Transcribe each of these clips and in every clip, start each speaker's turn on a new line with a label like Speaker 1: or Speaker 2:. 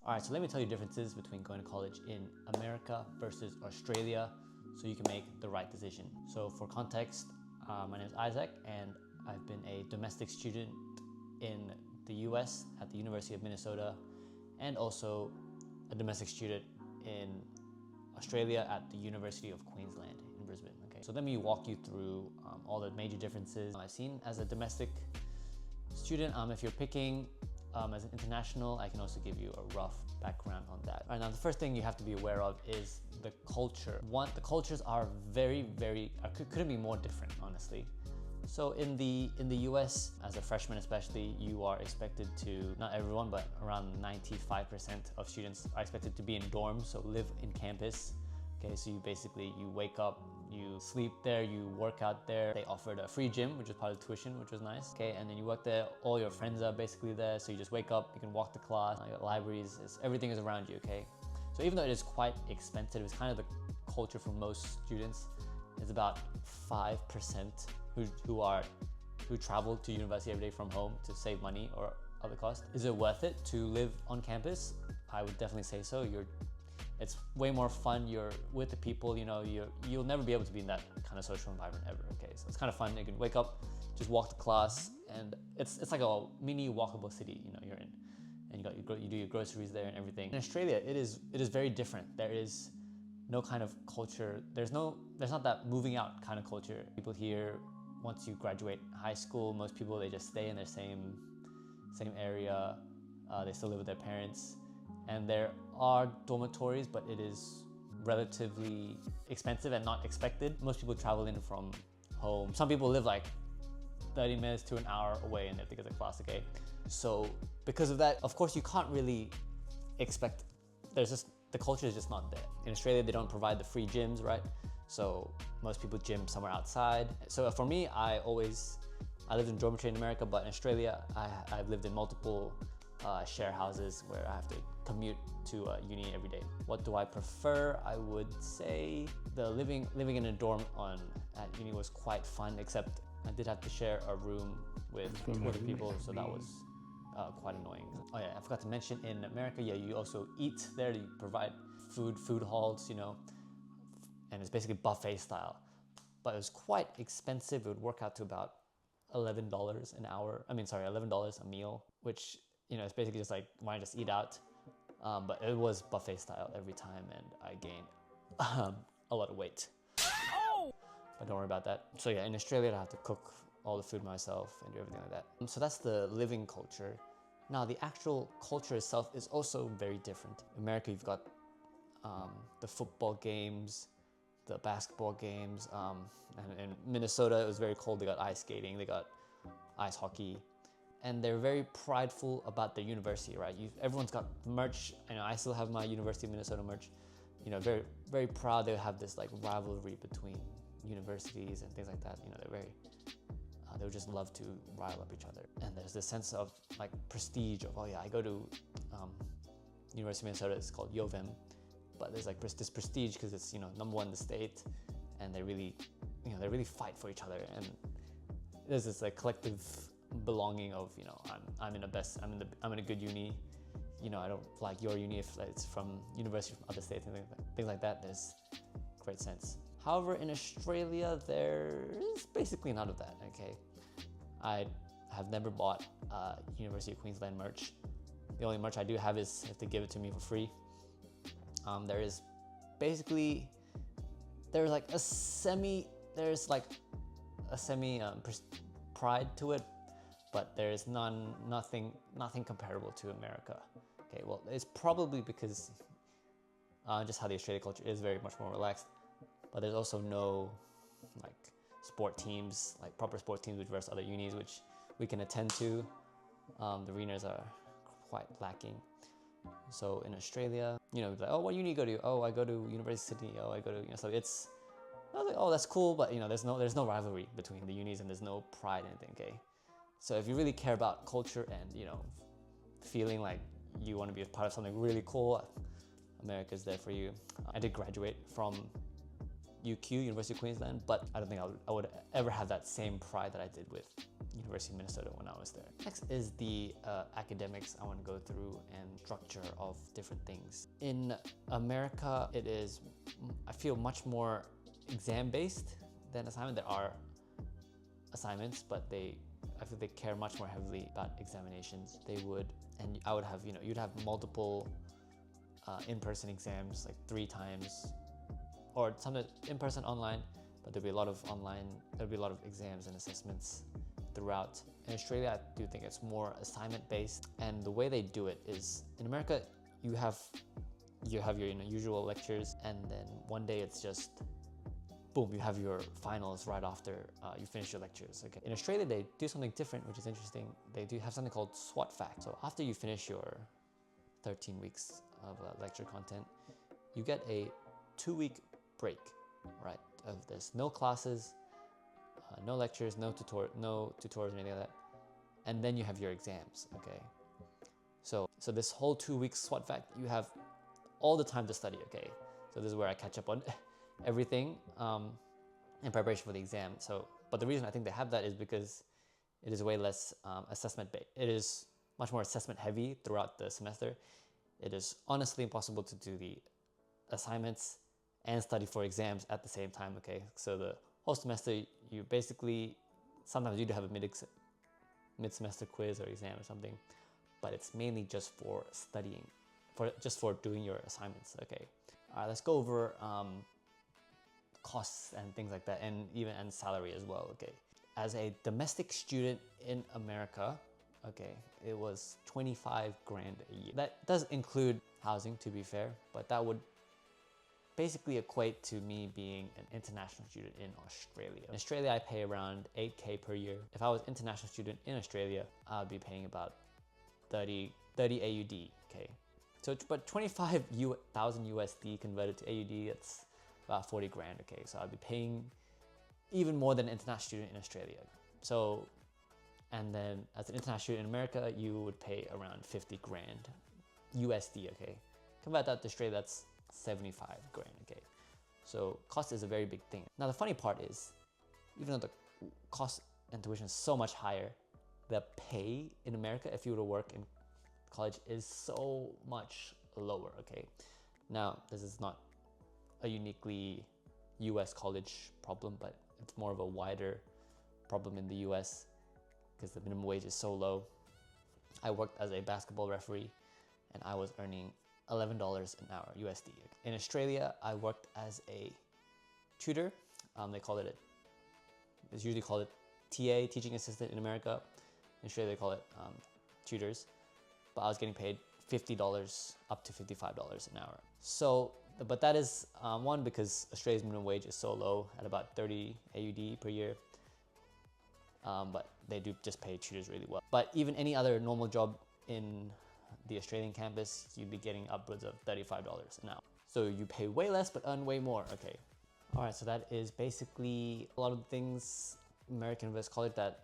Speaker 1: All right, so let me tell you differences between going to college in America versus Australia so you can make the right decision. So for context, my name is Isaac and I've been a domestic student in the US at the University of Minnesota and also a domestic student in Australia at the University of Queensland in Brisbane. Okay, so let me walk you through all the major differences I've seen as a domestic student. If you're picking as an international, I can also give you a rough background on that. All right, now the first thing you have to be aware of is the culture. The cultures are couldn't be more different, honestly. So in the US, as a freshman especially, you are expected to, not everyone, but around 95% of students are expected to be in dorms, so live in campus. Okay, so you wake up, you sleep there, you work out there. They offered a free gym, which is part of the tuition, which was nice. Okay, and then you work there, all your friends are basically there, so you just wake up, you can walk to class, you got libraries, everything is around you, okay? So even though it is quite expensive, it's kind of the culture for most students. It's about 5% who travel to university every day from home to save money or other costs. Is it worth it to live on campus? I would definitely say so. It's way more fun. You're with the people, you'll never be able to be in that kind of social environment ever, okay? So it's kind of fun. You can wake up, just walk to class, and it's like a mini walkable city, you're in. And you do your groceries there and everything. In Australia, it is very different. There is no kind of culture. There's not that moving out kind of culture. People here, once you graduate high school, most people, they just stay in their same area. They still live with their parents. And there are dormitories, but it is relatively expensive and not expected. Most people travel in from home. Some people live like 30 minutes to an hour away and they think it's a class, okay? So because of that, of course, you can't really expect, the culture is just not there. In Australia, they don't provide the free gyms, right? So most people gym somewhere outside. So for me, I lived in dormitory in America, but in Australia, I've lived in multiple share houses where I have to commute to uni every day. What do I prefer? I would say the living in a dorm at uni was quite fun, except I did have to share a room with 2 other people, so that was quite annoying. Oh yeah, I forgot to mention, in America, yeah, you also eat there. You provide food halls, and it's basically buffet style. But it was quite expensive. It would work out to about $11 an hour. $11 a meal, which, it's basically just like, why not just eat out? But it was buffet style every time, and I gained a lot of weight. Oh! But don't worry about that. So yeah, in Australia, I have to cook all the food myself and do everything like that. So that's the living culture. Now, the actual culture itself is also very different. In America, you've got the football games, the basketball games, and in Minnesota, it was very cold. They got ice skating, they got ice hockey, and they're very prideful about their university, right? Everyone's got merch. I still have my University of Minnesota merch. Very, very proud. They have this like rivalry between universities and things like that. They would just love to rile up each other. And there's this sense of like prestige of, oh yeah, I go to University of Minnesota, it's called U of M, but there's like this prestige because it's, #1 in the state, and they really fight for each other. And there's this like collective belonging of, I'm in a good uni. I don't like your uni if it's from university from other states and things like that. There's great sense. However, in Australia, there is basically none of that, okay? I have never bought University of Queensland merch. The only merch I do have is if they give it to me for free. There's like a semi pride to it, but there's nothing comparable to America. Okay, well, it's probably because just how the Australian culture is very much more relaxed, but there's also no like sport teams, like proper sport teams which versus other unis which we can attend to. The arenas are quite lacking. So in Australia, like, oh, what uni you go to? Oh, I go to University. Oh, I go to, so I was like, oh, that's cool, but there's no rivalry between the unis and there's no pride in anything, okay? So if you really care about culture and, feeling like you want to be a part of something really cool, America's there for you. I did graduate from UQ, University of Queensland, but I don't think I would ever have that same pride that I did with University of Minnesota when I was there. Next is the academics I want to go through and structure of different things. In America, it is, I feel, much more exam-based than assignment. There are assignments, but I feel they care much more heavily about examinations. They would, and I would have, you'd have multiple in-person exams, like 3 times, or sometimes in-person, online, but there'll be a lot of exams and assessments throughout. In Australia, I do think it's more assignment-based, and the way they do it is, in America, you have your usual lectures, and then one day it's just boom, you have your finals right after you finish your lectures. Okay. In Australia, they do something different, which is interesting. They do have something called SWOT fact. So after you finish your 13 weeks of lecture content, you get a 2-week break, right? There's no classes, no lectures, no tutorials, anything like that. And then you have your exams, okay? So this whole 2 weeks SWOT fact, you have all the time to study, okay? So this is where I catch up on everything in preparation for the exam. But the reason I think they have that is because it is way less assessment-based. It is much more assessment heavy throughout the semester. It is honestly impossible to do the assignments and study for exams at the same time, okay? So the whole semester, you basically, sometimes you do have a mid-semester quiz or exam or something, but it's mainly just for studying, just for doing your assignments, okay? All right, let's go over costs and things like that, and salary as well, okay? As a domestic student in America, okay, it was 25 grand a year. That does include housing, to be fair, but that would basically equate to me being an international student in Australia. In Australia, I pay around 8K per year. If I was an international student in Australia, I'd be paying about 30 AUD, okay? So, but 25,000 USD converted to AUD, it's about 40 grand, okay? So I'd be paying even more than an international student in Australia. So, and then as an international student in America, you would pay around 50 grand USD, okay? Convert that to Australia, that's 75 grand, okay? So cost is a very big thing. Now the funny part is, even though the cost and tuition is so much higher, the pay in America, if you were to work in college, is so much lower, okay? Now, this is not a uniquely US college problem, but it's more of a wider problem in the US because the minimum wage is so low. I worked as a basketball referee and I was earning $11 an hour USD. In Australia, I worked as a tutor. It's usually called it TA, teaching assistant in America. In Australia, they call it tutors. But I was getting paid $50 up to $55 an hour. So, but that is one, because Australia's minimum wage is so low at about 30 AUD per year. But they do just pay tutors really well. But even any other normal job in the Australian campus, you'd be getting upwards of $35 an hour. So you pay way less but earn way more, okay? All right, so that is basically a lot of the things American versus college that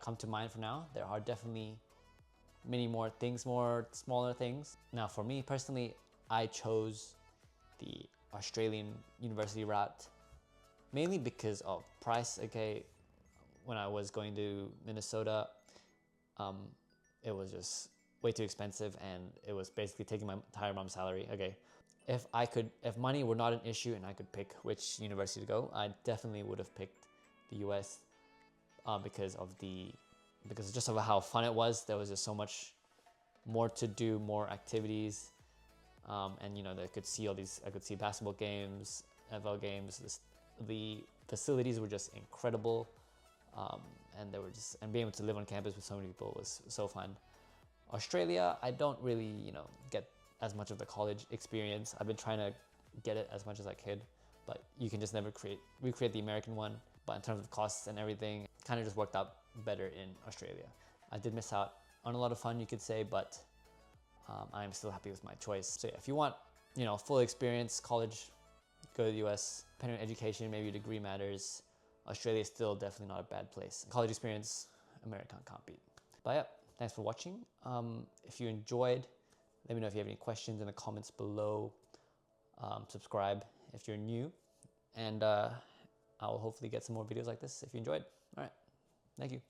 Speaker 1: come to mind for now. There are definitely many more things, more smaller things. Now for me personally, I chose the Australian university route mainly because of price, okay? When I was going to Minnesota, it was just way too expensive and it was basically taking my entire mom's salary, okay? If money were not an issue and I could pick which university to go, I definitely would have picked the US because just of how fun it was. There was just so much more to do, more activities, and I could see basketball games, NFL games. The facilities were just incredible, and being able to live on campus with so many people was so fun. Australia, I don't really get as much of the college experience. I've been trying to get it as much as I could, but you can just never recreate the American one. But in terms of costs and everything, it kind of just worked out better in Australia. I did miss out on a lot of fun, you could say, but I'm still happy with my choice. So yeah, if you want, full experience college, go to the US. Depending on education, maybe your degree matters. Australia is still definitely not a bad place. College experience, America can't beat. But yeah, thanks for watching. If you enjoyed, let me know if you have any questions in the comments below. Subscribe if you're new, and I will hopefully get some more videos like this if you enjoyed. All right, thank you.